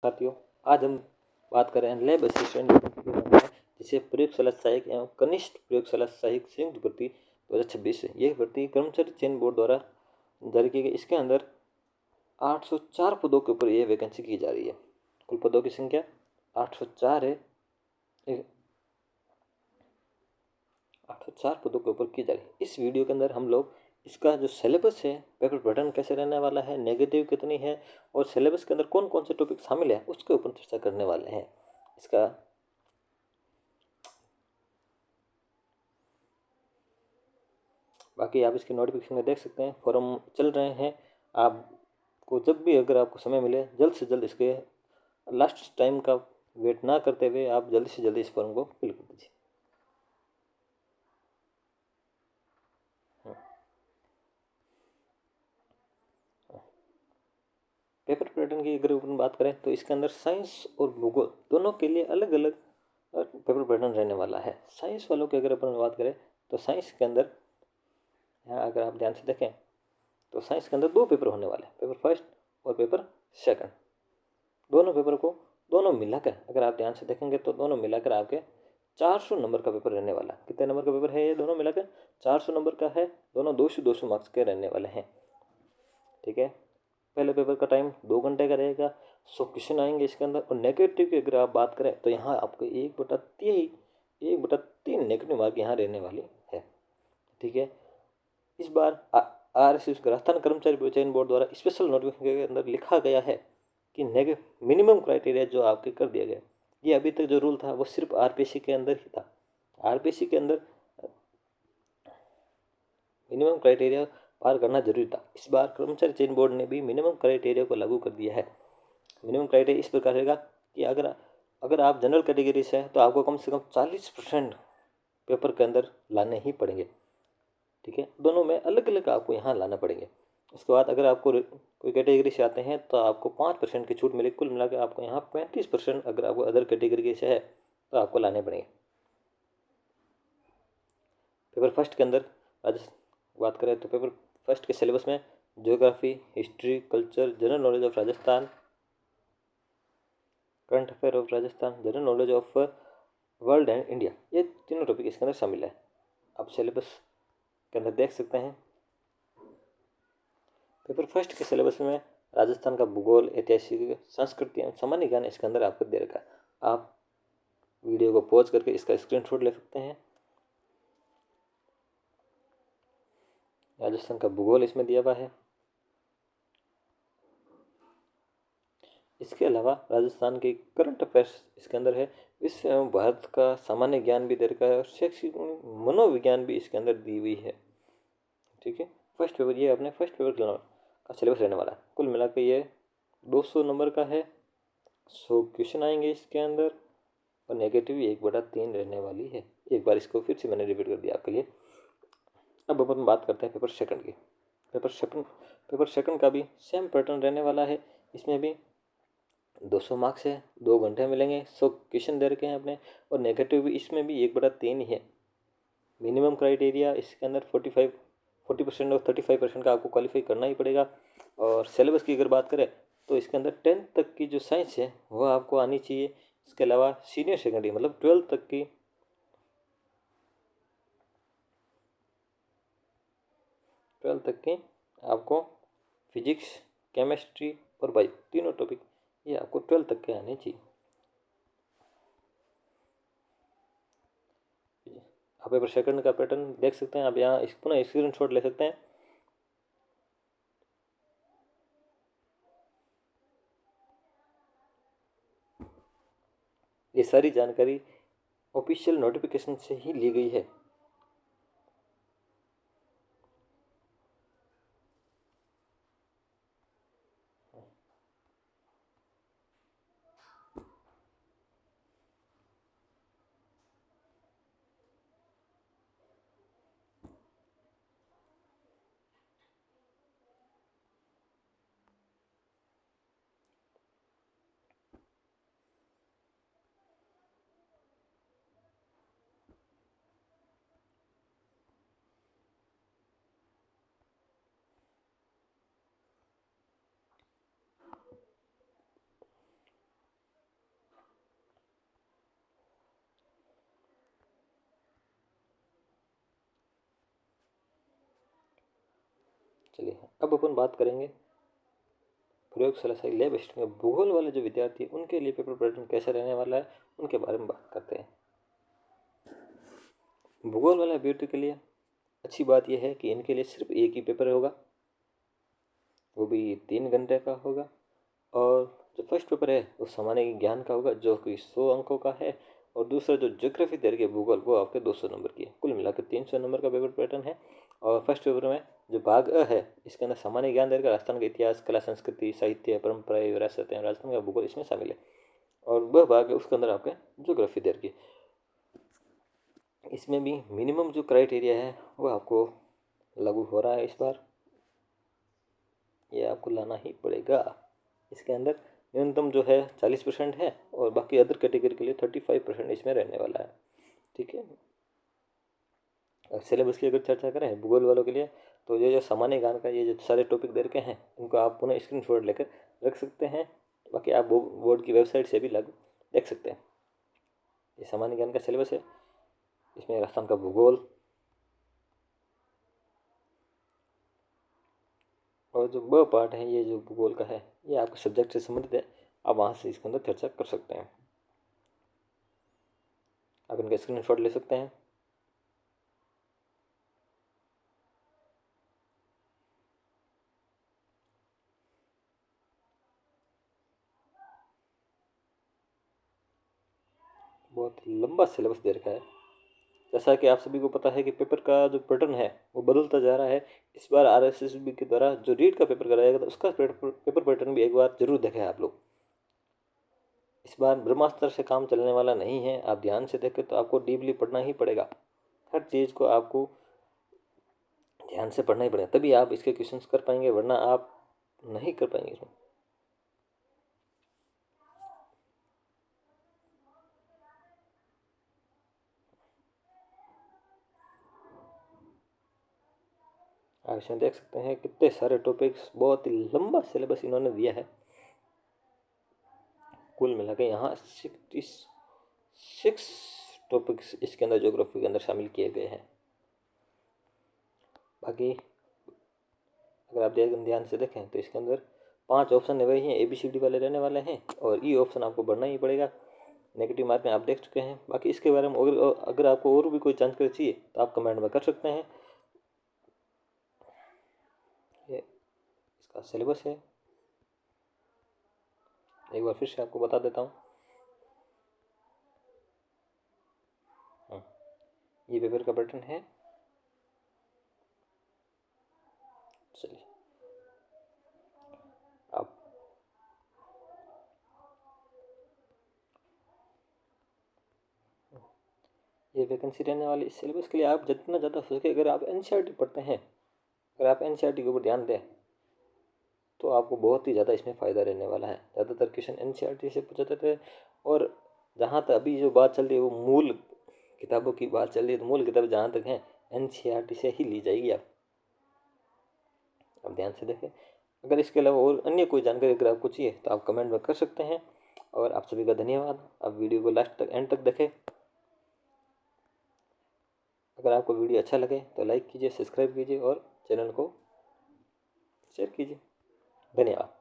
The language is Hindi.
साथियों, आज हम बात कर रहे हैं लैब असिस्टेंट भर्ती के बारे में, जिसे प्रयोगशाला सहायक एवं कनिष्ठ प्रयोगशाला सहायक संयुक्त भर्ती 2026 है। यह भर्ती कर्मचारी चयन बोर्ड द्वारा जारी की गई। इसके अंदर 804 पदों के ऊपर यह वैकेंसी की जा रही है। कुल पदों की संख्या 804 है। 804 पदों के ऊपर की जा रही है। इस वीडियो के अंदर हम लोग इसका जो सिलेबस है, पेपर पैटर्न कैसे रहने वाला है, नेगेटिव कितनी है और सिलेबस के अंदर कौन कौन से टॉपिक शामिल है, उसके ऊपर चर्चा करने वाले हैं। इसका बाकी आप इसके नोटिफिकेशन में देख सकते हैं, फॉर्म चल रहे हैं। आपको जब भी अगर आपको समय मिले, जल्द से जल्द इसके लास्ट टाइम का वेट ना करते हुए आप जल्दी से जल्दी इस फॉर्म को फिल कर दीजिए। पेपर पैटर्न की अगर अपन बात करें तो इसके अंदर साइंस और भूगोल दोनों के लिए अलग अलग पेपर पैटर्न रहने वाला है। साइंस वालों की अगर अपन बात करें तो साइंस के अंदर यहाँ अगर आप ध्यान से देखें तो साइंस के अंदर दो पेपर होने वाले हैं, पेपर फर्स्ट और पेपर सेकंड। दोनों पेपर को दोनों मिलाकर अगर आप ध्यान से देखेंगे तो दोनों मिलाकर आपके 400 नंबर का पेपर रहने वाला है। कितने नंबर का पेपर है ये दोनों मिलाकर? 400 नंबर का है। दोनों 200 मार्क्स के रहने वाले हैं। ठीक है। पहले पेपर का टाइम 2 घंटे का रहेगा। 100 क्वेश्चन आएंगे इसके अंदर। और नेगेटिव की अगर आप बात करें तो यहाँ आपको 1/3 नेगेटिव मार्क यहाँ रहने वाली है। ठीक है। इस बार RSS राजस्थान कर्मचारी चयन बोर्ड द्वारा स्पेशल नोटिफिकेशन के अंदर लिखा गया है कि मिनिमम क्राइटेरिया जो आपके कर दिया गया। ये अभी तक जो रूल था वो सिर्फ RPSC के अंदर ही था। RPSC के अंदर मिनिमम क्राइटेरिया पार करना जरूरी था। इस बार कर्मचारी चयन बोर्ड ने भी मिनिमम क्राइटेरिया को लागू कर दिया है। मिनिमम क्राइटेरिया इस प्रकार रहेगा कि अगर आप जनरल कैटेगरी से हैं तो आपको कम से कम 40% पेपर के अंदर लाने ही पड़ेंगे। ठीक है। दोनों में अलग अलग आपको यहाँ लाना पड़ेंगे। उसके बाद अगर आपको कोई कैटेगरी से आते हैं तो आपको 5% की छूट मिलेगी। कुल मिलाकर आपको यहाँ 35% अगर आपको अदर कैटेगरी से है तो आपको लाने पड़ेंगे। पेपर फर्स्ट के अंदर बात करें तो पेपर फर्स्ट के सिलेबस में geography, history, culture, general knowledge of Rajasthan, current affair of Rajasthan, general knowledge of world and India, ये तीनों टॉपिक इसके अंदर शामिल है। आप सिलेबस के अंदर देख सकते हैं। पेपर फर्स्ट के सिलेबस में राजस्थान का भूगोल, ऐतिहासिक, संस्कृति एवं सामान्य ज्ञान इसके अंदर आपको दे रखा है। आप वीडियो को पॉज करके इसका स्क्रीनशॉट ले सकते हैं। राजस्थान का भूगोल इसमें दिया हुआ है। इसके अलावा राजस्थान के करंट अफेयर्स इसके अंदर है। विश्व एवं भारत का सामान्य ज्ञान भी दे रखा है और शैक्षिक मनोविज्ञान भी इसके अंदर दी हुई है। ठीक है। फर्स्ट पेपर ये अपने फर्स्ट पेपर का सिलेबस रहने वाला है। कुल मिलाकर ये 200 नंबर का है। 100 क्वेश्चन आएंगे इसके अंदर और नेगेटिव 1/3 रहने वाली है। एक बार इसको फिर से मैंने रिपीट कर दिया आपके लिए। अब अपन बात करते हैं पेपर सेकंड की। पेपर सेकंड का भी सेम पैटर्न रहने वाला है। इसमें भी 200 मार्क्स है, 2 घंटे मिलेंगे, 100 क्वेश्चन दे रखे हैं अपने और नेगेटिव भी इसमें भी 1/3 ही है। मिनिमम क्राइटेरिया इसके अंदर 40% और 35% का आपको क्वालिफाई करना ही पड़ेगा। और सिलेबस की अगर बात करें तो इसके अंदर 10th तक की जो साइंस है वो आपको आनी चाहिए। इसके अलावा सीनियर सेकेंडरी मतलब 12th तक की आपको फिजिक्स, केमिस्ट्री और बायो तीनों टॉपिक ये आपको 12th तक के आने चाहिए। आप पेपर सेकंड का पैटर्न देख सकते हैं। आप यहाँ पुनः स्क्रीनशॉट ले सकते हैं। ये सारी जानकारी ऑफिशियल नोटिफिकेशन से ही ली गई है। चलिए अब अपन बात करेंगे प्रयोगशाला से लैब असिस्टेंट में भूगोल वाले जो विद्यार्थी हैं उनके लिए पेपर पैटर्न कैसा रहने वाला है, उनके बारे में बात करते हैं। भूगोल वाले अभ्यर्थी के लिए अच्छी बात यह है कि इनके लिए सिर्फ एक ही पेपर होगा, वो भी 3 घंटे का होगा। और जो फर्स्ट पेपर है वो सामान्य ज्ञान का होगा जो कि 100 अंकों का है, और दूसरा जो ज्योग्राफी तरीके भूगोल वो आपके 200 नंबर की है। कुल मिलाकर 300 नंबर का पेपर पैटर्न है। और फर्स्ट पेपर में जो भाग अ है इसके अंदर सामान्य ज्ञान देगा, राजस्थान का इतिहास, कला, संस्कृति, साहित्य, परंपराएं, विरासतें, राजस्थान का भूगोल इसमें शामिल है। और वह भाग है उसके अंदर आपके ज्योग्राफी दर की। इसमें भी मिनिमम जो क्राइटेरिया है वो आपको लागू हो रहा है इस बार, ये आपको लाना ही पड़ेगा। इसके अंदर न्यूनतम जो है 40% है, और बाकी अदर कैटेगरी के लिए 35% इसमें रहने वाला है। ठीक है। सिलेबस की अगर चर्चा करें भूगोल वालों के लिए, तो ये जो सामान्य ज्ञान का ये जो सारे टॉपिक दे रखे हैं इनको आप पुनः स्क्रीनशॉट लेकर रख सकते हैं। बाकी आप बोर्ड की वेबसाइट से भी लागू देख सकते हैं। ये सामान्य ज्ञान का सिलेबस है, इसमें राजस्थान का भूगोल और जो ब पार्ट है ये जो भूगोल का है ये आपके सब्जेक्ट से संबंधित है, आप वहाँ से इसके अंदर चर्चा कर सकते हैं। आप इनका स्क्रीनशॉट ले सकते हैं। बहुत लंबा सिलेबस दे रखा है। जैसा कि आप सभी को पता है कि पेपर का जो पैटर्न है वो बदलता जा रहा है। इस बार RSSB के द्वारा जो रीट का पेपर कराया गया था उसका पेपर पैटर्न भी एक बार जरूर देखें आप लोग। इस बार ब्रह्मास्त्र से काम चलने वाला नहीं है, आप ध्यान से देखें तो आपको डीपली पढ़ना ही पड़ेगा। हर चीज़ को आपको ध्यान से पढ़ना ही पड़ेगा, तभी आप इसके क्वेश्चंस कर पाएंगे, वरना आप नहीं कर पाएंगे इसमें। आप इसमें देख सकते हैं कितने सारे टॉपिक्स, बहुत ही लंबा सिलेबस इन्होंने दिया है। कुल मिला के यहाँ 66 टॉपिक्स इसके अंदर ज्योग्राफी के अंदर शामिल किए गए हैं। बाकी अगर आप ध्यान से देखें तो इसके अंदर 5 ऑप्शन वही हैं, ABCD वाले रहने वाले हैं, और ई ऑप्शन आपको भरना ही पड़ेगा। नेगेटिव मार्किंग आप देख चुके हैं। बाकी इसके बारे में अगर आपको और भी कोई जानकारी चाहिए तो आप कमेंट में कर सकते हैं। ये इसका सिलेबस है, एक बार फिर से आपको बता देता हूँ। ये पेपर का पैटर्न है। चलिए आप ये वैकेंसी रहने वाली इस सिलेबस के लिए आप जितना ज़्यादा हो सके अगर आप NCERT पढ़ते हैं, अगर आप NCERT के ऊपर ध्यान दें तो आपको बहुत ही ज़्यादा इसमें फ़ायदा रहने वाला है। ज़्यादातर क्वेश्चन NCERT से पूछे जाते थे, और जहाँ तक अभी जो बात चल रही है वो मूल किताबों की बात चल रही है, तो मूल किताब जहाँ तक हैं NCERT से ही ली जाएगी। आप ध्यान से देखें। अगर इसके अलावा और अन्य कोई जानकारी अगर आपको चाहिए तो आप कमेंट में कर सकते हैं। और आप सभी का धन्यवाद, आप वीडियो को लास्ट तक एंड तक देखें। अगर आपको वीडियो अच्छा लगे तो लाइक कीजिए, सब्सक्राइब कीजिए और चैनल को शेयर कीजिए। धन्यवाद।